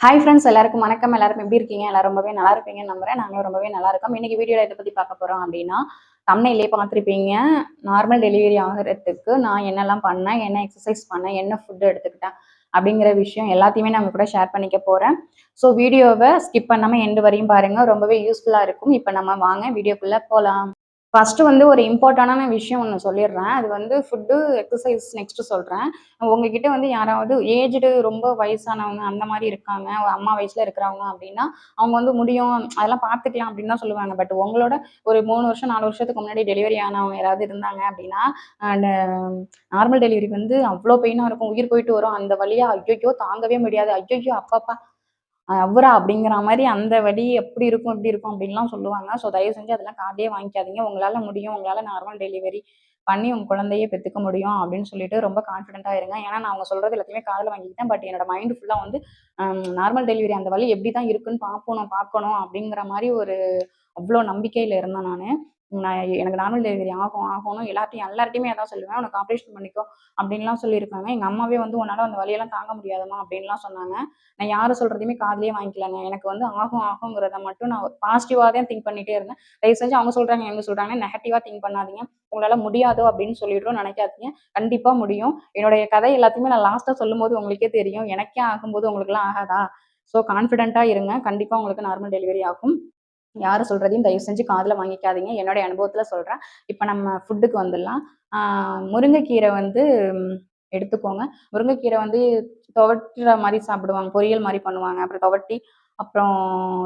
Hi friends எல்லாருக்கும் வணக்கம். எல்லாரும் எப்படி இருக்கீங்க? எல்லாரும் ரொம்பவே நல்லா இருப்பீங்கன்னு நம்புறேன். நாங்களும் ரொம்பவே நல்லா இருக்கோம். இன்னைக்கு வீடியோல எத பத்தி பார்க்க போறோம் அப்படின்னா, தம்ப்நெயிலே பார்த்துருப்பீங்க. நார்மல் டெலிவரி ஆகுறதுக்கு நான் என்னெல்லாம் பண்ணேன், என்ன எக்ஸர்சைஸ் பண்ணேன், என்ன ஃபுட் எடுத்துக்கிட்டேன் அப்படிங்கிற விஷயம் எல்லாத்தையுமே நான் உங்க கூட ஷேர் பண்ணிக்க போறேன். ஸோ வீடியோவ ஸ்கிப் பண்ணாம எண்டு வரையும் பாருங்க. ரொம்பவே யூஸ்ஃபுல்லா இருக்கும். இப்ப நம்ம வாங்க வீடியோக்குள்ள போலாம். ஃபர்ஸ்ட்டு வந்து ஒரு இம்பார்ட்டன்டான விஷயம் ஒண்ணு சொல்லிடுறேன். அது வந்து ஃபுட்டு, எக்ஸர்சைஸ் நெக்ஸ்ட்டு சொல்றேன். உங்ககிட்ட வந்து யாராவது ஏஜ்டு ரொம்ப வயசானவங்க அந்த மாரி இருக்காங்க, ஒரு அம்மா வயசுல இருக்கிறவங்க அப்டின்னா, அவங்க வந்து முடியும் அதெல்லாம் பார்த்துக்கலாம் அப்டின்னு தான் சொல்லுவாங்க. பட் உங்களோட ஒரு 3 வருஷம், 4 வருஷத்துக்கு முன்னாடி டெலிவரி ஆனவங்க யாராவது இருந்தாங்க அப்டின்னா, அந்த நார்மல் டெலிவரி வந்து அவ்ளோ பெயினா இருக்கும். உயிர் போயிட்டு வரும். அந்த வலிய ஐய்யய்யோ! தாங்கவே முடியாது. ஐய்யய்யோ! அப்பப்பா! அவ்வரா அப்படிங்கிற மாரி அந்த வலி எப்படி இருக்கும், எப்படி இருக்கும் அப்படின்லாம் சொல்லுவாங்க. ஸோ தயவு செஞ்சு அதெல்லாம் காதுலயே வாங்கிக்காதீங்க. உங்களால முடியும். உங்களால நார்மல் டெலிவரி பண்ணி உங்க குழந்தைய பெத்துக்க முடியும் அப்படின்னு சொல்லிட்டு ரொம்ப கான்ஃபிடென்ட்டா இருங்க. ஏன்னா நான் அவங்க சொல்றது எல்லாத்தையுமே காதுல வாங்கிக்கிட்டேன். பட் என்னோட மைண்ட் ஃபுல்லா வந்து நார்மல் டெலிவரி அந்த வலி எப்படி தான் இருக்குன்னு பார்க்கணும் அப்படிங்கிற மாரி ஒரு அவ்ளோ நம்பிக்கையில இருந்தேன் நானு. எனக்கு நார்மல் டெலிவரி ஆகும்னு எல்லார்ட்டயுமே அதான் சொல்லுவேன். "உனக்கு ஆப்ரேஷன் பண்ணிக்கோ" அப்படின்லாம் சொல்லியிருக்காங்க. எங்க அம்மாவே வந்து "உன்னால அந்த வலியெல்லாம் தாங்க முடியாதும்மா" அப்படின்லாம் சொன்னாங்க. நான் யாரு சொல்றதையுமே காதுலயே வாங்கிக்கலங்க. எனக்கு வந்து ஆகுங்கிறத மட்டும் நான் பாசிட்டிவா தான் திங்க் பண்ணிட்டே இருந்தேன். தயவு செஞ்சு அவங்க சொல்றாங்க, இவங்க சொல்றாங்கன்னு நெகட்டிவா திங்க் பண்ணாதீங்க. உங்களால முடியாதோ அப்படின்னு சொல்லிட்டும் நெனைக்காதீங்க. கண்டிப்பா முடியும். என்னுடைய கதை எல்லாத்தையுமே நான் லாஸ்ட்டா சொல்லும்போது உங்களுக்கே தெரியும். எனக்கே ஆகும்போது உங்களுக்கெல்லாம் ஆகாதா? ஸோ கான்ஃபிடென்ட்டா இருங்க. கண்டிப்பா உங்களுக்கு நார்மல் டெலிவரி ஆகும். யாரு சொல்றதையும் தயவு செஞ்சு காதுல வாங்கிக்காதீங்க. என்னுடைய அனுபவத்துல சொல்றேன். இப்ப நம்ம ஃபுட்டுக்கு வந்துடலாம். ஆ முருங்கைக்கீரை வந்து எடுத்துக்கோங்க. முருங்கைக்கீரை வந்து துவட்டுற மாரி சாப்பிடுவாங்க. பொரியல் மாரி பண்ணுவாங்க. அப்புறம் துவட்டி, அப்புறம்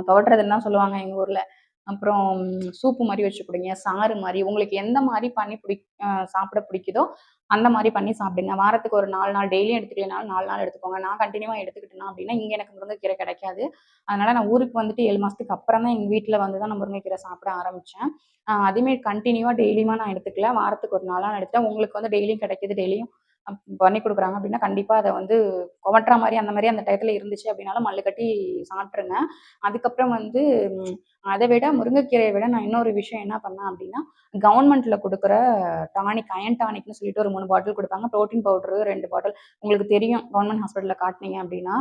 துவட்டுறதுன்னு தான் சொல்லுவாங்க எங்க ஊர்ல. அப்புறம் சூப்பு மாரி வச்சு குடிங்க. சாறு மாரி உங்களுக்கு எந்த மாரி பண்ணி சாப்பிட பிடிக்குதோ, அந்த மாரி பண்ணி சாப்பிடுங்க. வாரத்துக்கு ஒரு 4 நாள் டெய்லியும் எடுத்துக்கலைனாலும் 4 நாள் எடுத்துக்கோங்க. நான் கன்டினியூவா எடுத்துக்கிட்டேனா அப்டின்னா, இங்க எனக்கு முருங்கைக்கீரை கிடைக்காது. அதனால நான் ஊருக்கு வந்துட்டு 7 மாசத்துக்கு அப்புறம் தான் எங்க வீட்ல வந்து தான் நான் முருங்கைக்கீரை சாப்பிட ஆரம்பிச்சேன். அதேமாரி கன்டினியூவா டெய்லியுமா நான் எடுத்துக்கல. வாரத்துக்கு ஒரு 4 நாள் எடுத்துட்டேன். உங்களுக்கு வந்து டெய்லியும் கிடைக்குது, டெய்லியும் பண்ணி குடுக்குறாங்க அப்டின்னா, கண்டிப்பா அத வந்து கொமட்டுற மாரி அந்த மாரி அந்த டயத்துல இருந்துச்சு அப்டின்னாலும் மல்லு கட்டி சாப்ட்டுருங்க. அதுக்கப்புறம் வந்து அத விட முருங்கைக்கீரைய விட நான் இன்னொரு விஷயம் என்ன பண்ணேன் அப்டின்னா, கவர்மெண்ட்ல குடுக்குற அயர்ன் டானிக்ன்னு சொல்லிட்டு ஒரு 3 பாட்டில் குடுப்பாங்க. புரோட்டீன் பவுடரு 2 பாட்டில் உங்களுக்கு தெரியும். கவர்மெண்ட் ஹாஸ்பிட்டல்ல காட்டுனீங்க அப்டின்னா,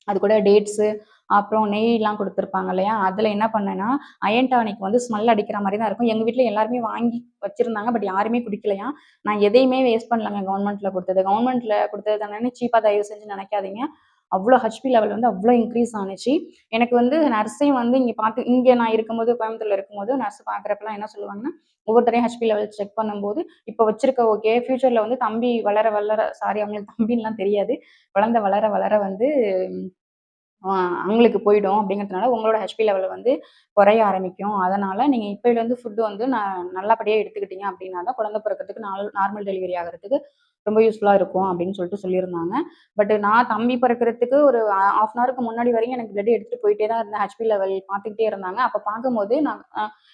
அது கூட டேட்ஸு, அப்புறம் நெய்லாம் குடுத்துருப்பாங்க இல்லையா? அதுல என்ன பண்ணேன்னா, அயர்ன் டானிக் வந்து ஸ்மெல் அடிக்கிற மாரி தான் இருக்கும். எங்க வீட்ல எல்லாருமே வாங்கி வச்சிருந்தாங்க. பட் யாருமே குடிக்கலையாம். நான் எதையுமே வேஸ்ட் பண்ணலங்க கவர்மெண்ட்ல குடுத்தது. கவர்மெண்ட்ல குடுத்தது தானேன்னு சீப்பா தயவு செஞ்சு நெனைக்காதீங்க. அவ்ளோ ஹெச்பி லெவல் வந்து அவ்ளோ இன்க்ரீஸ் ஆனுச்சு. எனக்கு வந்து நர்ஸே வந்து இங்க நான் இருக்கும்போது கோயம்புத்தூர்ல இருக்கும்போது நர்ஸ் பார்க்குறப்பலாம் என்ன சொல்லுவாங்கன்னா, ஒவ்வொரு தடவையும் ஹெச்பி லெவல் செக் பண்ணும்போது, இப்ப வச்சிருக்க ஓகே. ஃபியூச்சர்ல வந்து தம்பி வளர வளர சாரி அவங்களுக்கு தம்பின்லாம் தெரியாது. குழந்தை வளர வளர வந்து ஆ அவங்களுக்கு போயிடும் அப்படிங்கிறதுனால உங்களோட ஹெச்பி லெவல் வந்து குறைய ஆரம்பிக்கும். அதனால நீங்க இப்பயிலேருந்து ஃபுட் வந்து நல்லபடியா எடுத்துக்கிட்டீங்க அப்படின்னா தான் குழந்தை பிறக்கறதுக்கு நார்மல் டெலிவரி ஆகுறதுக்கு ரொம்ப யூஸ்ஃபுல்லா இருக்கும் அப்படின்னு சொல்லிட்டு சொல்லியிருந்தாங்க. பட் நான் தம்பி பிறக்கறதுக்கு ஒரு 1/2 அன் ஹவருக்கு முன்னாடி வரையும் எனக்கு பிளட் எடுத்துட்டு போயிட்டே தான் இருந்தேன். ஹெச்பி லெவல் பார்த்துக்கிட்டே இருந்தாங்க. அப்ப பார்க்கும்போது நான்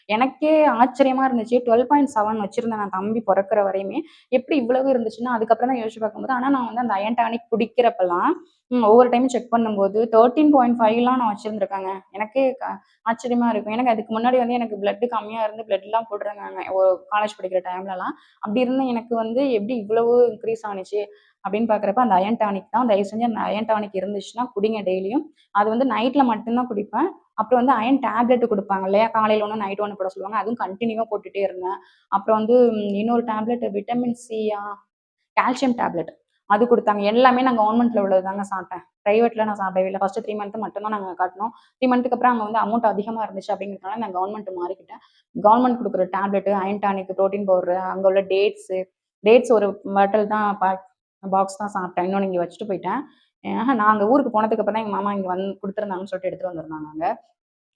எனக்கே ஆச்சரியமா இருந்துச்சு. 12.7 வச்சிருந்தேன் நான் தம்பி பொறக்கிற வரையுமே. எப்படி இவ்வளவு இருந்துச்சுன்னா, அதுக்கப்புறம் தான் யோசிச்சு பார்க்கும்போது, ஆனா நான் வந்து அந்த அயர்ன் டானிக் குடிக்கிறப்பலாம் ஒவ்வொரு டைமும் செக் பண்ணும்போது 13.5லாம் நான் வச்சிருந்திருக்கேங்க. எனக்கே ஆச்சரியமா இருக்கும். எனக்கு அதுக்கு முன்னாடி வந்து எனக்கு பிளட் கம்மியா இருந்து பிளட்லாம் போட்டிருந்தாங்க. காலேஜ் படிக்கிற டைம்லலாம். அப்படி இருந்த எனக்கு வந்து எப்படி இவ்வளவு இன்க்ரீஸ் ஆனுச்சு அப்படின்னு பார்க்குறப்ப அந்த அயர்ன் டானிக் தான். தயவு செஞ்சு அந்த அயர்ன் டானிக் இருந்துச்சுன்னா குடிங்க டெய்லியும். அது வந்து நைட்ல மட்டும் தான் குடிப்பேன். அப்புறம் வந்து அயர்ன் டேப்லெட் குடுப்பாங்க இல்லையா? காலையில ஒண்ணு, நைட் ஒண்ணு போட சொல்லுவாங்க. அதுவும் கன்டினியூவா போட்டுட்டே இருந்தேன். அப்புறம் வந்து இன்னொரு டேப்லெட் விட்டமின் சியா கால்சியம் டேப்லெட். அது குடுத்தாங்க. எல்லாமே நான் கவர்மெண்ட்ல உள்ளது தாங்க சாப்பிட்டேன். பிரைவேட்ல நான் சாப்பிடவே இல்ல. ஃபர்ஸ்ட் 3 மந்த் மட்டும் தான் நாங்க கட்டுனோம். 3 மந்த்துக்கு அப்புறம் அங்க வந்து அமௌண்ட் அதிகமா இருந்துச்சு அப்படிங்கிறதுனால நான் கவர்மெண்ட் மாறிக்கிட்டேன். கவர்மெண்ட் குடுக்குற tablet, iron tonic, protein powder, அங்க உள்ள டேட்ஸ் ஒரு பாட்டில் தான் பாக்ஸ் தான் சாப்பிட்டேன். இன்னொன்னு இங்க வச்சுட்டு போயிட்டேன். நான் அங்க ஊருக்கு போனதுக்கு அப்புறம் தான் எங்க மாமா இங்க வந்து குடுத்துருந்தாங்கன்னு சொல்லிட்டு எடுத்துட்டு வந்திருந்தாங்க அங்க.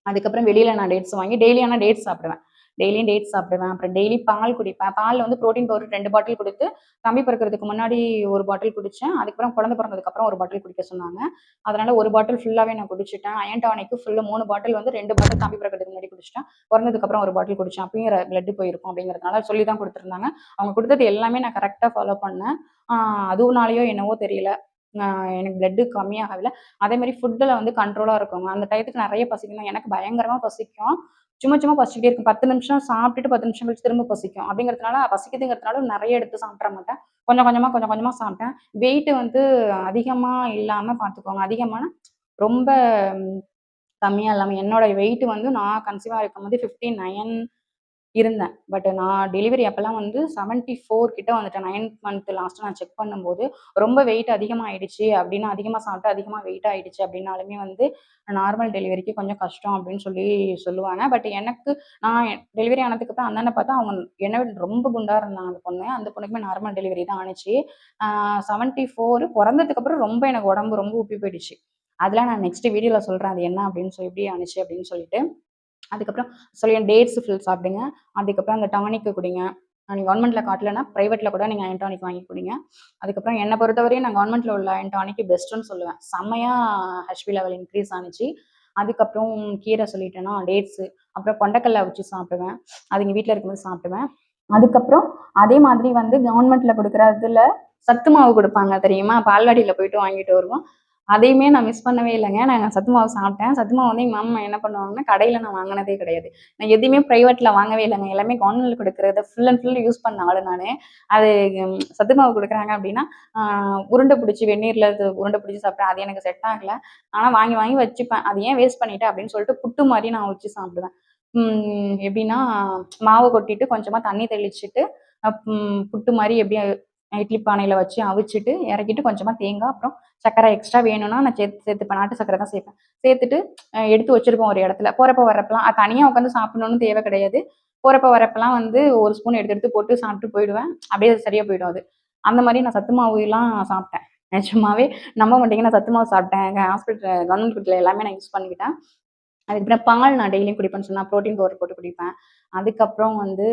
அதுக்கப்புறம் வெளியில நான் டேட்ஸ் வாங்கி டெய்லி ஆனா டேட்ஸ் சாப்பிடுவேன். டெய்லியும் டேட்ஸ் சாப்பிடுவேன். அப்புறம் டெய்லி பால் குடிப்பேன். பால்ல வந்து புரோட்டீன் பவுடர் 2 பாட்டில் குடுத்து, தம்பி பிறக்கறதுக்கு முன்னாடி 1 பாட்டில் குடிச்சேன். அதுக்கப்புறம் குழந்தை பிறந்ததுக்கப்புறம் 1 பாட்டில் குடிக்க சொன்னாங்க. அதனால 1 பாட்டில் ஃபுல்லாவே நான் குடிச்சுட்டேன். அயர்ன் டானிக் ஃபுல்லா 3 பாட்டில் வந்து 2 பாட்டில் தம்பி பிறக்கறதுக்கு முன்னாடி குடிச்சுட்டேன். பொறந்ததுக்கப்புறம் 1 பாட்டில் குடிச்சேன். அப்பயும் பிளட் போயிருக்கும் அப்படிங்கிறதுனால சொல்லி தான் குடுத்துருந்தாங்க. அவங்க குடுத்தது எல்லாமே நான் கரெக்ட்டா ஃபாலோ பண்ணேன். ஆ அதுவுனாலயோ என்னவோ தெரியல. அ எனக்கு பிளட் கம்மியாகல. அதேமாரி ஃபுட்ல வந்து கண்ட்ரோலா இருக்குங்க. அந்த டயத்துக்கு நெறைய பசிக்கும். எனக்கு பயங்கரமா பசிக்கும். சும்மா சும்மா பசிச்சுட்டே இருக்கும். 10 நிமிஷம் சாப்பிட்டுட்டு 10 நிமிஷம் கழிச்சு திரும்ப பசிக்கும். அப்படிங்கிறதுனால பசிக்குதுங்கிறதுனால நெறைய எடுத்து சாப்பிட்ற மாட்டேன். கொஞ்சம் கொஞ்சமா சாப்பிட்டேன். வெயிட் வந்து அதிகமா இல்லாம பார்த்துக்கோங்க. அதிகமான ரொம்ப கம்மியா இல்லாம என்னோட வெயிட் வந்து நான் கன்சீவா இருக்கும்போது 59 இருந்தேன். பட் நான் டெலிவரி அப்பலாம் வந்து 74 கிட்ட வந்துட்டேன். 9த் மந்த் லாஸ்ட்டா நான் செக் பண்ணும்போது, ரொம்ப வெயிட் அதிகமாயிடுச்சு அப்டின்னு அதிகமா சாப்பிட்டு அதிகமா வெயிட் ஆயிடுச்சு அப்டின்னாலுமே வந்து, நார்மல் டெலிவரிக்கு கொஞ்சம் கஷ்டம் அப்டின்னு சொல்லுவாங்க. பட் எனக்கு நான் டெலிவரி ஆனதுக்கப்புறம் அந்தாண்ட பார்த்தா அவங்க என்ன விட ரொம்ப குண்டா இருந்தாங்க அந்த பொண்ணு. அந்த பொண்ணுக்குமே நார்மல் டெலிவரி தான் ஆனுச்சு. 74 பொறந்ததுக்கப்புறம் ரொம்ப எனக்கு உடம்பு ரொம்ப உப்பி போயிடுச்சு. அதெல்லாம் நான் நெக்ஸ்ட் வீடியோல சொல்றேன். அது என்ன அப்டின்னு எப்டி ஆனுச்சு அப்டின்னு சொல்லிட்டு. அதுக்கப்புறம் சொல்லிட்டேன் டேட்ஸ் ஃபுல் சாப்பிடுங்க. அதுக்கப்புறம் அந்த டானிக் குடிங்க. நீங்க கவர்மெண்ட்ல காட்டலன்னா, பிரைவேட்ல கூட நீங்க அயர்ன் டானிக் வாங்கி குடிங்க. அதுக்கப்புறம் என்ன பொறுத்தவரையும் நான் கவர்மெண்ட்ல உள்ள அயர்ன் டானிக் பெஸ்ட்டுன்னு சொல்லுவேன். செம்மையா ஹெச்பி லெவல் இன்க்ரீஸ் ஆனுச்சு. அதுக்கப்புறம் கீரை சொல்லிட்டேனா, டேட்ஸு, அப்புறம் கொண்டைக்கல்ல அவிச்சு சாப்பிடுவேன். அது எங்க வீட்ல இருக்கும்போது சாப்பிடுவேன். அதுக்கப்புறம் அதே மாதிரி வந்து கவர்மெண்ட்ல குடுக்குறதுல சத்து மாவு குடுப்பாங்க தெரியுமா? பால்வாடியில போயிட்டு வாங்கிட்டு வருவோம். அதையுமே நான் மிஸ் பண்ணவே இல்லங்க. நான் சத்து மாவு சாப்பிட்டேன். சத்து மாவு வந்து எங்க மாமா என்ன பண்ணுவாங்கன்னா, கடையில நான் வாங்குனதே கிடையாது. நான் எதையுமே பிரைவேட்ல வாங்கவே இல்லங்க. எல்லாமே கவர்மெண்ட்ல குடுக்குறத ஃபுல் அண்ட் ஃபுல் யூஸ் பண்ண ஆளு நானு. அது சத்து மாவு குடுக்குறாங்க அப்டின்னா, ஆ உருண்ட பிடிச்சு வெந்நீர்ல உருண்ட பிடிச்சு சாப்பிட்டேன். அது எனக்கு செட் ஆகல. ஆனா வாங்கி வாங்கி வச்சுப்பேன். அது ஏன் வேஸ்ட் பண்ணிட்ட அப்டின்னு சொல்லிட்டு புட்டு மாரி நான் வச்சு சாப்பிடுவேன். எப்டின்னா மாவு கொட்டிட்டு கொஞ்சமா தண்ணி தெளிச்சுட்டு, புட்டு மாரி எப்டி இட்லி பானையில வச்சு அவிச்சுட்டு, இறக்கிட்டு கொஞ்சமா தேங்காய், அப்புறம் சர்க்கரை எக்ஸ்ட்ரா வேணும்னா நான் சேர்த்துப்பேன். நாட்டு சர்க்கரை தான் சேர்ப்பேன். சேர்த்துட்டு எடுத்து வச்சிருப்போம் ஒரு இடத்துல. போறப்ப வரப்பலாம் தனியா உட்காந்து சாப்பிடணும்னு தேவை கிடையாது. போறப்ப வரப்பலாம் வந்து ஒரு ஸ்பூன் எடுத்து எடுத்து போட்டு சாப்பிட்டு போயிடுவேன். அப்படியே அது சரியா போயிடும் அது. அந்த மாரி நான் சத்து மாவுலாம் சாப்பிட்டேன். நிஜமாவே நம்ப மாட்டீங்க நான் சத்து மாவு சாப்பிட்டேன். ஹாஸ்பிட்டல் கவர்மெண்ட் ஃபுட்ல எல்லாமே நான் யூஸ் பண்ணிக்கிட்டேன். அதுக்கப்புறம் பால் நான் டெய்லியும் குடிப்பேன்னு சொன்னா, புரோட்டீன் பவுடர் போட்டு குடிப்பேன். அதுக்கப்புறம் வந்து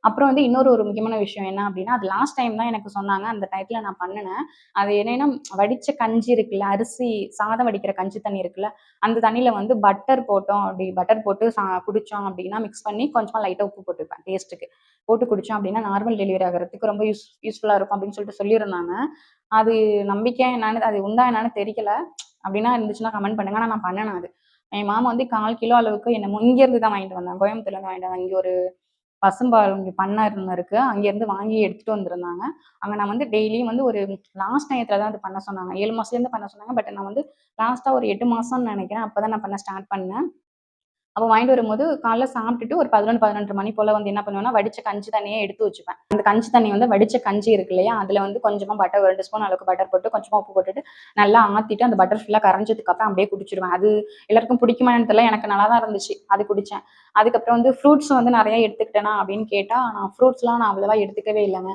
அப்புறம் வந்து இன்னொரு ஒரு முக்கியமான விஷயம் என்ன அப்டின்னா, அது லாஸ்ட் டைம் தான் எனக்கு சொன்னாங்க. அந்த டயத்துல நான் பண்ணுனேன். அது என்னன்னா, வடிச்ச கஞ்சி இருக்குல்ல, அரிசி சாதம் வடிக்கிற கஞ்சி தண்ணி இருக்குல்ல, அந்த தண்ணீல வந்து பட்டர் போட்டோம் பட்டர் போட்டு குடிச்சோம் அப்டின்னா, மிக்ஸ் பண்ணி கொஞ்சமா லைட்டா உப்பு போட்டுப்பேன் டேஸ்ட்டுக்கு. போட்டு குடிச்சோம் அப்டின்னா, நார்மல் டெலிவரி ஆகுறதுக்கு ரொம்ப யூஸ்ஃபுல்லா இருக்கும் அப்டின்னு சொல்லிட்டு சொல்லியிருந்தாங்க. அது நம்பிக்கையா என்னான்னு அது உண்டா என்னான்னு தெரியல. அப்டின்னா இருந்துச்சுன்னா கமெண்ட் பண்ணுங்க. ஆனா நான் பண்ணுனேன் அது. என் மாமா வந்து 1/4 கிலோ அளவுக்கு என்னமோ இங்கேருந்து தான் வாங்கிட்டு வந்தாங்க. கோயம்புத்தூர்லேருந்து வாங்கிட்டு வந்தாங்க. இங்க ஒரு பசும்பால் இங்க பண்ணை ஒண்ணு இருக்கு. அங்கேருந்து வாங்கி எடுத்துட்டு வந்திருந்தாங்க. அங்க நான் வந்து டெய்லியும் வந்து ஒரு லாஸ்ட் டயத்துல தான் அது பண்ண சொன்னாங்க. 7 மாசத்துலேருந்து பண்ண சொன்னாங்க. பட் நான் வந்து லாஸ்ட்டா ஒரு 8 மாசம்னு நெனைக்கிறேன். அப்பதான் நான் பண்ண ஸ்டார்ட் பண்ணேன். அப்ப வாங்கிட்டு வரும்போது காலைல சாப்பிட்டுட்டு ஒரு 11, 11:30 மணி போல வந்து என்ன பண்ணுவேன்னா, வடிச்ச கஞ்சி தண்ணியே எடுத்து வச்சுப்பேன். அந்த கஞ்சி தண்ணி வந்து வடிச்ச கஞ்சி இருக்கு இல்லையா? அதுல வந்து கொஞ்சமா பட்டர் 2 ஸ்பூன் அளவுக்கு பட்டர் போட்டு, கொஞ்சமா உப்பு போட்டுட்டு, நல்லா ஆத்திட்டு அந்த பட்டர் ஃபுல்லா கரைஞ்சதுக்கு அப்புறம் அப்படியே குடிச்சிருவேன். அது எல்லாருக்கும் பிடிக்குமா என்னன்னு தெரியல. எனக்கு நல்லா தான் இருந்துச்சு. அது குடிச்சேன். அதுக்கப்புறம் வந்து ஃப்ரூட்ஸ் வந்து நெறைய எடுத்துக்கிட்டேனா அப்படின்னு கேட்டா, நான் ஃப்ரூட்ஸ்லாம் அவ்வளவா எடுத்துக்கவே இல்லங்க.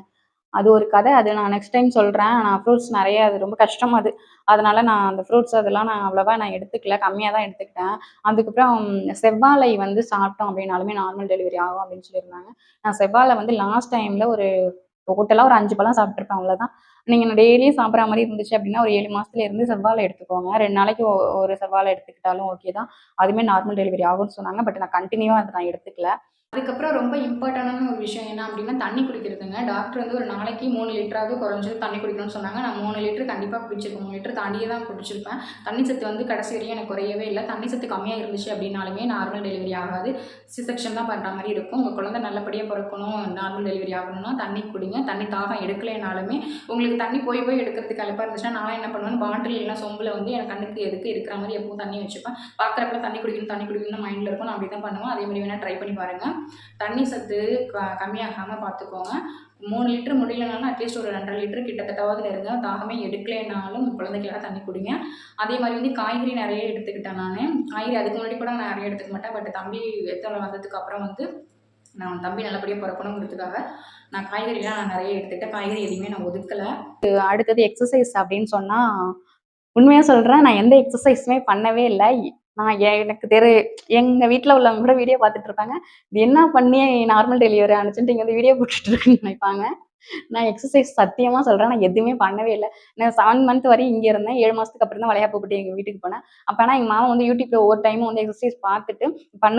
அது ஒரு கதை. அது நான் நெக்ஸ்ட் டைம் சொல்றேன். நான் ஃப்ரூட்ஸ் நெறைய அது ரொம்ப கஷ்டம் அது. அதனால நான் அந்த ஃப்ரூட்ஸ் அதெல்லாம் நான் அவ்வளவா எடுத்துக்கல. கம்மியா தான் எடுத்துக்கிட்டேன். அதுக்கப்புறம் செவ்வாழை வந்து சாப்பிட்டோம் அப்படின்னாலுமே நார்மல் டெலிவரி ஆகும் அப்படின்னு சொல்லியிருந்தாங்க. நான் செவ்வாழை வந்து லாஸ்ட் டைம்ல ஒரு டோட்டலா ஒரு 5 பழம் சாப்பிட்டுருப்பேன் அவ்வளோதான். நீங்க டெய்லியும் சாப்பிடுற மாரி இருந்துச்சு அப்படின்னா, ஒரு 7 மாசத்துல இருந்து செவ்வாழை எடுத்துக்கோங்க. 2 நாளைக்கு ஒரு செவ்வாழை எடுத்துக்கிட்டாலும் ஓகே தான். அதுவுமே நார்மல் டெலிவரி ஆகும்னு சொன்னாங்க. பட் நான் கன்டினியூவா அத நான் எடுத்துக்கல. அதுக்கப்புறம் ரொம்ப இம்பார்ட்டன்டான ஒரு விஷயம் என்ன அப்படின்னா, தண்ணி குடிக்கிறதுங்க. டாக்டர் வந்து ஒரு நாளைக்கு 3 லிட்டராவது குறைஞ்சது தண்ணி குடிக்கணும்னு சொன்னாங்க. நான் 3 லிட்டர் கண்டிப்பா குடிச்சிருப்பேன். 3 லிட்டர் தாண்டியே தான் குடிச்சிருப்பேன். தண்ணி சத்து வந்து கடைசி வரையும் எனக்கு குறையவே இல்ல. தண்ணி சத்து கம்மியா இருந்துச்சு அப்படின்னாலுமே நார்மல் டெலிவரி ஆகாது. சி செக்ஷன் தான் பண்ற மாரி இருக்கும். உங்க குழந்தை நல்லபடியா பொறக்கணும், நார்மல் டெலிவரி ஆகணும்னா தண்ணி குடிங்க. தண்ணி தாகம் எடுக்கலைனாலுமே, உங்களுக்கு தண்ணி போய் போய் எடுக்கிறதுக்கு அலுப்பா இருந்துச்சுன்னா, நான் என்ன பண்ணுவேன், பாட்டில் இல்லைனா சொம்புல வந்து என் கண்ணுக்கு எதுக்கு இருக்கிற மாரி எப்பவும் தண்ணி வச்சுப்பேன். பார்க்குறப்பலாம் தண்ணி குடிக்கணும்னு மைண்ட்ல இருக்கும். நான் அப்படி தான் பண்ணுவேன். அதே மாரி வேணா ட்ரை பண்ணி பாருங்க. தண்ணி சத்து கம்மியாகாம பார்த்துக்கோங்க. 3 லிட்டர் முடியலனாலும் அட்லீஸ்ட் ஒரு 2 1/2 லிட்டர் கிட்டத்தட்டவாவது நெருங்க. தாகமே எடுக்கலைனாலும் உங்க குழந்தைக்காக தண்ணி குடிங்க. அதே மாரி வந்து காய்கறி நெறைய எடுத்துக்கிட்டேன் நானு. காய்கறி அதுக்கு முன்னாடி கூட நான் நெறைய எடுத்துக்க மாட்டேன். பட் தம்பி வந்ததுக்கு அப்புறம் வந்து நான் தம்பி நல்லபடியா பொறக்கணுங்கிறதுக்காக நான் காய்கறிலாம் நான் நெறைய எடுத்துக்கிட்டேன். காய்கறி எதையுமே நான் ஒதுக்கல. அடுத்தது எக்ஸர்சைஸ் அப்படின்னு சொன்னா, உண்மையா சொல்றேன். நான் எந்த எக்ஸர்சைஸுமே பண்ணவே இல்ல. நான் எனக்கு எங்க வீட்ல உள்ளவங்க கூட வீடியோ பார்த்துட்டு இருப்பாங்க. "இது என்ன பண்ணி நார்மல் டெலிவரி ஆனுச்சுன்ட்டு இங்க வந்து வீடியோ போட்டுட்டு இருக்குன்னு" நினைப்பாங்க. நான் எக்ஸர்சைஸ் சத்தியமா சொல்றேன். நான் எதுவுமே பண்ணவே இல்ல. நான் 7 மந்த் வரையும் இங்க இருந்தேன். 7 மாசத்துக்கு அப்புறம் தான் வளைகாப்பு போட்டு எங்க வீட்டுக்கு போனேன். அப்ப ஆனா எங்க மாமா வந்து YouTubeல ஒவ்வொரு டைமும் வந்து எக்ஸர்சைஸ் பார்த்துட்டு,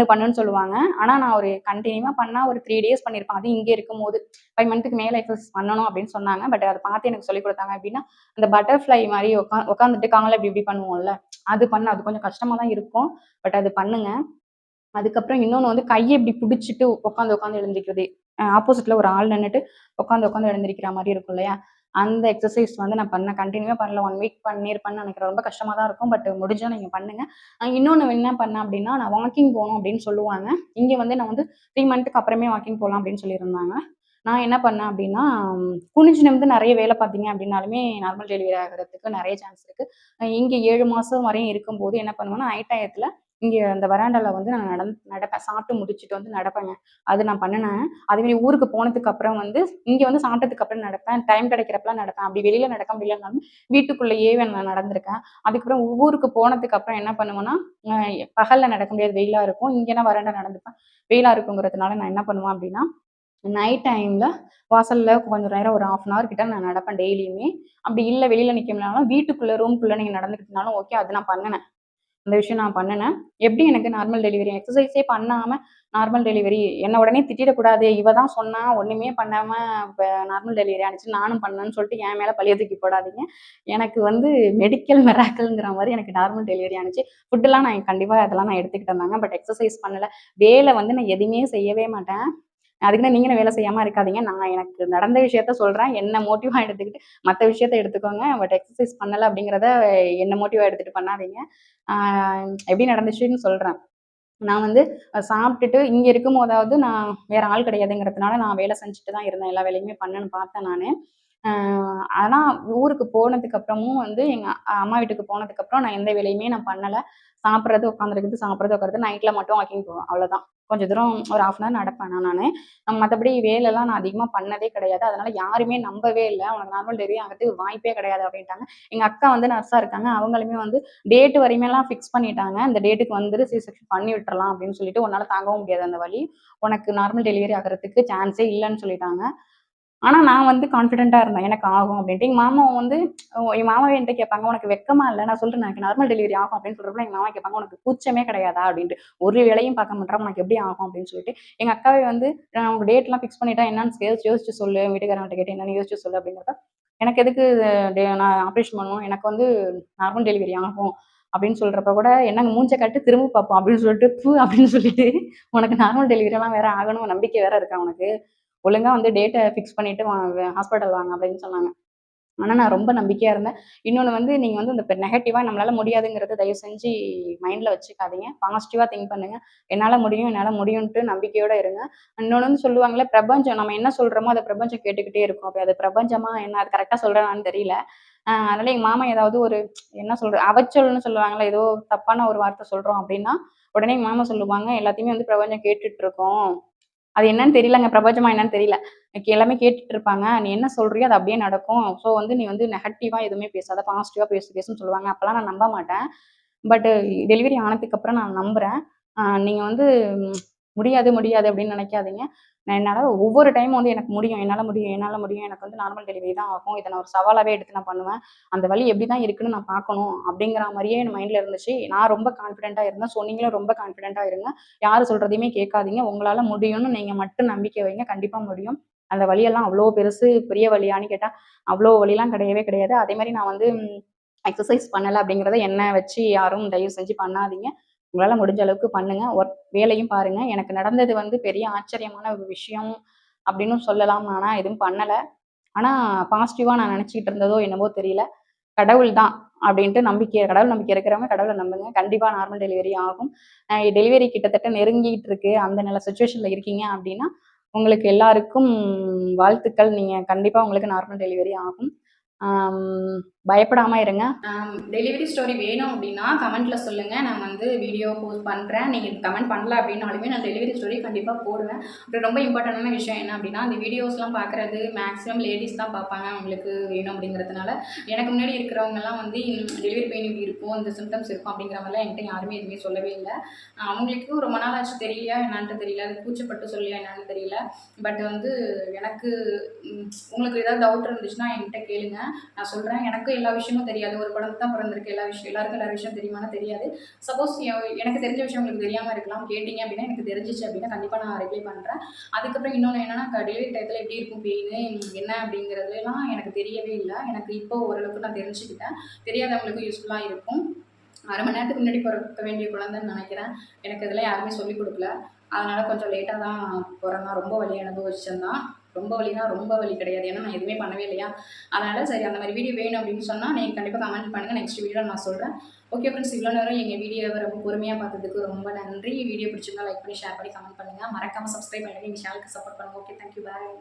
பண்ணுன்னு சொல்லுவாங்க. ஆனா நான் ஒரு கன்டினியூவா பண்ணா ஒரு 3 டேஸ் பண்ணியிருப்பேன். அதுவும் இங்க இருக்கும்போது. 5 மந்த்துக்கு மேல எக்ஸர்சைஸ் பண்ணணும் அப்படின்னு சொன்னாங்க. பட் அத பார்த்து எனக்கு சொல்லிக் குடுத்தாங்க. எப்படின்னா, அந்த பட்டர்ஃப்ளை மாரி உட்காந்துட்டு கால இப்படி இப்படி பண்ணுவோம்ல. அது கொஞ்சம் கஷ்டமா தான் இருக்கும். பட் அது பண்ணுங்க. அதுக்கப்புறம் இன்னொன்னு வந்து கைய இப்படி புடிச்சுட்டு உட்காந்து உட்காந்து எழுந்திரிக்கிறது. ஆப்போசிட்ல ஒரு ஆள் நின்னுட்டு உட்காந்து உட்காந்து எழுந்திரிக்கிற மாரி இருக்கும் இல்லையா? அந்த எக்ஸர்சைஸ் வந்து நான் பண்ணேன். கன்டினியூவா பண்ணல. 1 வீக் பண்ணியிருப்பேன்னு நினைக்கிறேன். ரொம்ப கஷ்டமா தான் இருக்கும். பட் முடிஞ்சா நீங்க பண்ணுங்க. இன்னொன்னு என்ன பண்ணேன் அப்படின்னா, நான் வாக்கிங் போணும் அப்படின்னு சொல்லுவாங்க. இங்க வந்து நான் வந்து 3 மந்த்துக்கு அப்புறமே வாக்கிங் போலாம் அப்படின்னு சொல்லியிருந்தாங்க. நான் என்ன பண்ணேன் அப்படின்னா, குனிஞ்சு நிமிர்ந்து நெறைய வேலை பார்த்தீங்க அப்படின்னாலுமே நார்மல் டெலிவரி ஆகுறதுக்கு நெறைய சான்ஸ் இருக்கு. இங்க 7 மாசம் வரையும் இருக்கும்போது என்ன பண்ணுவேன்னா, நைட் டயத்துல இங்க அந்த வராண்டால வந்து நான் நடப்பேன். சாப்பிட்டு முடிச்சுட்டு வந்து நடப்பேங்க. அது நான் பண்ணுனேன். அதேமாரி ஊருக்கு போனதுக்கு அப்புறம் வந்து இங்க வந்து சாப்பிட்டதுக்கு அப்புறம் நடப்பேன். டைம் கிடைக்கிறப்பலாம் நடப்பேன். அப்படி வெளியில நடக்க முடியலனாலும் வீட்டுக்குள்ளேயே நான் நடந்திருக்கேன். அதுக்கப்புறம் ஊருக்கு போனதுக்கு அப்புறம் என்ன பண்ணுவேன்னா, அ பகல்ல நடக்க முடியாது. வெயிலா இருக்கும். இங்கன்னா வராண்டா நடந்துப்பேன். வெயிலா இருக்குங்கிறதுனால நான் என்ன பண்ணுவேன் அப்படின்னா, நைட் டைம்ல வாசல்ல கொஞ்சம் நேரம் ஒரு 1/2 அன் ஹவர் கிட்ட நான் நடப்பேன் டெய்லியுமே. அப்படி இல்ல வெளியில நிக்க முடியலனாலும் வீட்டுக்குள்ள ரூம்க்குள்ள நீங்க நடந்துக்கிட்டனாலும் ஓகே. அது நான் பண்ணுனேன். அந்த விஷயம் நான் பண்ணுனேன். எப்படி எனக்கு நார்மல் டெலிவரி எக்ஸர்சைஸே பண்ணாம நார்மல் டெலிவரி என்ன உடனே திட்டிடக்கூடாது. இவ தான் சொன்னா ஒண்ணுமே பண்ணாம இப்ப நார்மல் டெலிவரி ஆனுச்சு. நானும் பண்ணேன்னு சொல்லிட்டு என் மேல பழிய தூக்கி போடாதீங்க. எனக்கு வந்து மெடிக்கல் மிராக்கிள்ங்கிற மாரி எனக்கு நார்மல் டெலிவரி ஆனுச்சு. ஃபுட்லாம் நான் கண்டிப்பா அதெல்லாம் நான் எடுத்துக்கிட்டேன் தாங்க. பட் எக்ஸர்சைஸ் பண்ணல. வேலை வந்து நான் எதுவுமே செய்யவே மாட்டேன். அதுக்குன்னு நீங்களும் வேலை செய்யாம இருக்காதீங்க. நான் எனக்கு நடந்த விஷயத்த சொல்றேன். என்ன மோட்டிவா எடுத்துக்கிட்டு மத்த விஷயத்த எடுத்துக்கோங்க. பட் எக்ஸர்சைஸ் பண்ணல அப்படிங்கிறத என்ன மோட்டிவா எடுத்துட்டு பண்ணாதீங்க. ஆ எப்படி நடந்துச்சுன்னு சொல்றேன். நான் வந்து சாப்பிட்டுட்டு இங்க இருக்கும்போதாவது நான் வேற ஆள் கிடையாதுங்கிறதுனால நான் வேலை செஞ்சுட்டு தான் இருந்தேன். எல்லா வேலையுமே பண்ணேன்னு பார்த்தேன் நானு. அ ஆனா ஊருக்கு போனதுக்கு அப்புறமும் வந்து எங்க அம்மா வீட்டுக்கு போனதுக்கப்புறம் நான் எந்த வேலையுமே நான் பண்ணல. சாப்பிடுறது, உட்காந்துருக்குறது, சாப்பிடுறது, உட்காருறது. நைட்ல மட்டும் வாக்கிங் போவேன். அவ்வளோதான். கொஞ்சம் தூரம் ஒரு 1/2 அன் ஹவர் நடப்பேன் நானு. மத்தபடி வேலைலாம் நான் அதிகமா பண்ணதே கிடையாது. அதனால யாருமே நம்பவே இல்ல. "உனக்கு நார்மல் டெலிவரி ஆகறதுக்கு வாய்ப்பே கிடையாது" அப்படின்ட்டாங்க. எங்க அக்கா வந்து நர்ஸா இருக்காங்க. அவங்களுமே வந்து டேட் வரையுமேலாம் ஃபிக்ஸ் பண்ணிட்டாங்க. இந்த டேட்டுக்கு வந்துட்டு சி செக்ஷன் பண்ணி விட்டுறலாம் அப்படின்னு சொல்லிட்டு, "உன்னால தாங்கவும் முடியாது அந்த வலி. உனக்கு நார்மல் டெலிவரி ஆகுறதுக்கு சான்ஸே இல்லன்னு" சொல்லிட்டாங்க. ஆனா நான் வந்து கான்ஃபிடென்ட்டா இருந்தேன். எனக்கு ஆகும் அப்டின்ட்டு. எங்க மாமா வந்து எங்க மாமாவே என்ட்ட கேட்பாங்க, "உனக்கு வெட்கமா இல்ல?" நான் சொல்றேன், "எனக்கு நார்மல் டெலிவரி ஆகும்" அப்டின்னு சொல்றப்ப எங்க மாமா கேட்பாங்க, "உனக்கு கூச்சமே கிடையாதா?" அப்டின்ட்டு. "ஒரு வேலையும் பார்க்க மாட்ற, உனக்கு எப்டி ஆகும்?" அப்டின்னு சொல்லிட்டு. எங்க அக்காவே வந்து உனக்கு டேட்லாம் ஃபிக்ஸ் பண்ணிட்டா என்னன்னு யோசிச்சு சொல்லு. வீட்டுக்காரங்கட்ட கேட்டு என்னன்னு யோசிச்சு சொல்லு அப்டிங்கிறப்ப, எனக்கு எதுக்கு நான் ஆப்ரேஷன் பண்ணணும்? எனக்கு வந்து நார்மல் டெலிவரி ஆகும் அப்டின்னு சொல்றப்ப கூட, "என்னங்க மூஞ்ச காட்டு திரும்ப பார்ப்போம்" அப்டின்னு சொல்லிட்டு, ப்பு அப்டின்னு சொல்லிட்டு, "உனக்கு நார்மல் டெலிவரிலாம் வேற ஆகணும் நம்பிக்கை வேற இருக்கா உனக்கு? ஒழுங்கா வந்து டேட்ட ஃபிக்ஸ் பண்ணிட்டு ஹாஸ்பிட்டல் வாங்க" அப்படின்னு சொன்னாங்க. ஆனா நான் ரொம்ப நம்பிக்கையா இருந்தேன். இன்னொன்னு வந்து நீங்க வந்து இந்த நெகட்டிவா நம்மளால முடியாதுங்கிறத தயவு செஞ்சு மைண்ட்ல வச்சுக்காதீங்க. பாசிட்டிவா திங்க் பண்ணுங்க. என்னால முடியும், என்னால முடியும்ன்ட்டு நம்பிக்கையோட இருங்க. இன்னொன்னு வந்து சொல்லுவாங்கல்ல, பிரபஞ்சம் நம்ம என்ன சொல்றோமோ, அத பிரபஞ்சம் கேட்டுக்கிட்டே இருக்கும். அப்ப அது பிரபஞ்சமா என்ன அது கரெக்ட்டா சொல்றேனான்னு தெரியல. அதனால எங்க மாமா ஏதாவது ஒரு என்ன சொல்றது, அவச்சொல்ன்னு சொல்லுவாங்கல்ல, ஏதோ தப்பான ஒரு வார்த்தை சொல்றோம் அப்படின்னா, உடனே எங்க மாமா சொல்லுவாங்க, எல்லாத்தையுமே வந்து பிரபஞ்சம் கேட்டுட்டு இருக்கும். அது என்னன்னு தெரியலங்க. பிரபஞ்சமா என்னன்னு தெரியல. எல்லாமே கேட்டுட்டு இருப்பாங்க. நீ என்ன சொல்றியோ அது அப்படியே நடக்கும். ஸோ வந்து நீ வந்து நெகட்டிவா எதுவுமே பேசாத. பாசிட்டிவா பேசு பேசுன்னு சொல்லுவாங்க. அப்பலாம் நான் நம்ப மாட்டேன். பட் டெலிவரி ஆனதுக்கு அப்புறம் நான் நம்புறேன். நீங்க வந்து முடியாது, முடியாது அப்படின்னு நினைக்காதீங்க. நான் என்னால ஒவ்வொரு டைமும் வந்து எனக்கு முடியும், என்னால முடியும், என்னால முடியும். எனக்கு வந்து நார்மல் டெலிவரி தான் ஆகும். இத நான் ஒரு சவாலாவே எடுத்து நான் பண்ணுவேன். அந்த வலி எப்படி தான் இருக்குன்னு நான் பார்க்கணும் அப்படிங்கிற மாரியே என் மைண்ட்ல இருந்துச்சு. நான் ரொம்ப கான்ஃபிடென்ட்டா இருந்தேன். ஸோ நீங்களும் ரொம்ப கான்ஃபிடென்ட்டா இருங்க. யாரு சொல்றதையுமே கேட்காதீங்க. உங்களால முடியும்னு நீங்க மட்டும் நம்பிக்கை வைங்க. கண்டிப்பா முடியும். அந்த வலியெல்லாம் அவ்ளோ பெருசு, பெரிய வலியான்னு கேட்டா, அவ்ளோ வலிலாம் கிடையவே கிடையாது. அதே மாரி நான் வந்து எக்சர்சைஸ் பண்ணல அப்படிங்கிறத என்ன வச்சு யாரும் தயவு செஞ்சு பண்ணாதீங்க. உங்களால முடிஞ்ச அளவுக்கு பண்ணுங்க. வேலையும் பாருங்க. எனக்கு நடந்தது வந்து பெரிய ஆச்சரியமான ஒரு விஷயம் அப்டின்னும் சொல்லலாம். ஆனா எதுவும் பண்ணல. ஆனா பாசிட்டிவா நான் நெனச்சுக்கிட்டு இருந்ததோ என்னவோ தெரியல. கடவுள் தான் அப்டின்ட்டு கடவுள் நம்பிக்கை இருக்கிறவங்க கடவுள நம்புங்க. கண்டிப்பா நார்மல் டெலிவரி ஆகும். டெலிவரி கிட்டத்தட்ட நெருங்கிட்டு இருக்கு. அந்த சிச்சுவேஷன்ல இருக்கீங்க அப்டின்னா, உங்களுக்கு எல்லாருக்கும் வாழ்த்துக்கள். நீங்க கண்டிப்பா உங்களுக்கு நார்மல் டெலிவரி ஆகும். ஆம் பயப்படாம இருங்க. டெலிவரி ஸ்டோரி வேணும் அப்படின்னா கமெண்ட்ல சொல்லுங்க. நான் வந்து வீடியோ போஸ்ட் பண்றேன். நீங்க கமெண்ட் பண்ணல அப்படின்னாலுமே நான் டெலிவரி ஸ்டோரி கண்டிப்பா போடுவேன். அப்புறம் ரொம்ப இம்பார்ட்டன்டான விஷயம் என்ன அப்படின்னா, அந்த வீடியோஸ்லாம் பார்க்குறது மேக்ஸிமம் லேடீஸ் தான் பார்ப்பாங்க. அவங்களுக்கு வேணும் அப்படிங்கிறதுனால. எனக்கு முன்னாடி இருக்கிறவங்கலாம் வந்து டெலிவரி பெயின் இப்படி இருக்கும், இந்த சிம்ப்டம்ஸ் இருக்கும் அப்படிங்கிற மாதிரிலாம் என்கிட்ட யாருமே எதுவுமே சொல்லவே இல்ல. அவங்களுக்கும் ரொம்ப நாள் ஆச்சு தெரியலையா என்னான்ட்டு தெரியல. அது கூச்சப்பட்டு சொல்லலையா என்னான்னு தெரியல. பட் வந்து எனக்கு உங்களுக்கு ஏதாவது டவுட் இருந்துச்சுன்னா என்கிட்ட கேளுங்க. நான் சொல்றேன். எனக்கும் எல்லா விஷயமும் தெரியாது. ஒரு குழந்தை தான் பிறந்திருக்கு. எல்லாருக்கும் எல்லா விஷயம் தெரியுமான்னா தெரியாது. சப்போஸ் எனக்கு தெரிஞ்ச விஷயம் உங்களுக்கு தெரியாம இருக்கலாம். கேட்டீங்க அப்படின்னா, எனக்கு தெரிஞ்சுச்சு அப்படின்னா கண்டிப்பா நான் ரிப்ளை பண்றேன். அதுக்கப்புறம் இன்னொன்னு என்னன்னா, டெலிவரி டயத்துல எப்படி இருக்கும் பெயினு, என்ன அப்படிங்கிறதுலாம் எனக்கு தெரியவே இல்ல. எனக்கு இப்போ ஓரளவுக்கு நான் தெரிஞ்சுக்கிட்டேன். தெரியாதவங்களுக்கும் யூஸ்ஃபுல்லா இருக்கும். 1/2 மணி நேரத்துக்கு முன்னாடி பொறக்க வேண்டிய குழந்தைன்னு நெனைக்கிறேன். எனக்கு இதெல்லாம் யாருமே சொல்லிக் குடுக்கல. அதனால கொஞ்சம் லேட்டா தான் பொறந்தான். ரொம்ப வலி அனுபவிச்சேன் தான். ரொம்ப வலினா ரொம்ப வலி கிடையாது. ஏன்னா நான் எதுவுமே பண்ணவே இல்லையா. அதனால சரி அந்த மாதிரி வீடியோ வேணும் அப்படின்னு சொன்னால் நீங்கள் கண்டிப்பாக கமெண்ட் பண்ணுங்கள். நெக்ஸ்ட் வீடியோவில் நான் சொல்கிறேன். ஓகே ஃப்ரெண்ட்ஸ், இவ்வளோ நேரம் எங்கள் வீடியோவை ரொம்ப பொறுமையாக பார்த்ததுக்கு ரொம்ப நன்றி. வீடியோ பிடிச்சிருந்தா லைக் பண்ணி ஷேர் பண்ணி கமெண்ட் பண்ணுங்கள். மறக்காமல் சப்ஸ்கிரைப் பண்ணி எங்கள் சேனலுக்கு சப்போர்ட் பண்ணுங்கள். ஓகே, தேங்க்யூ, பாய்.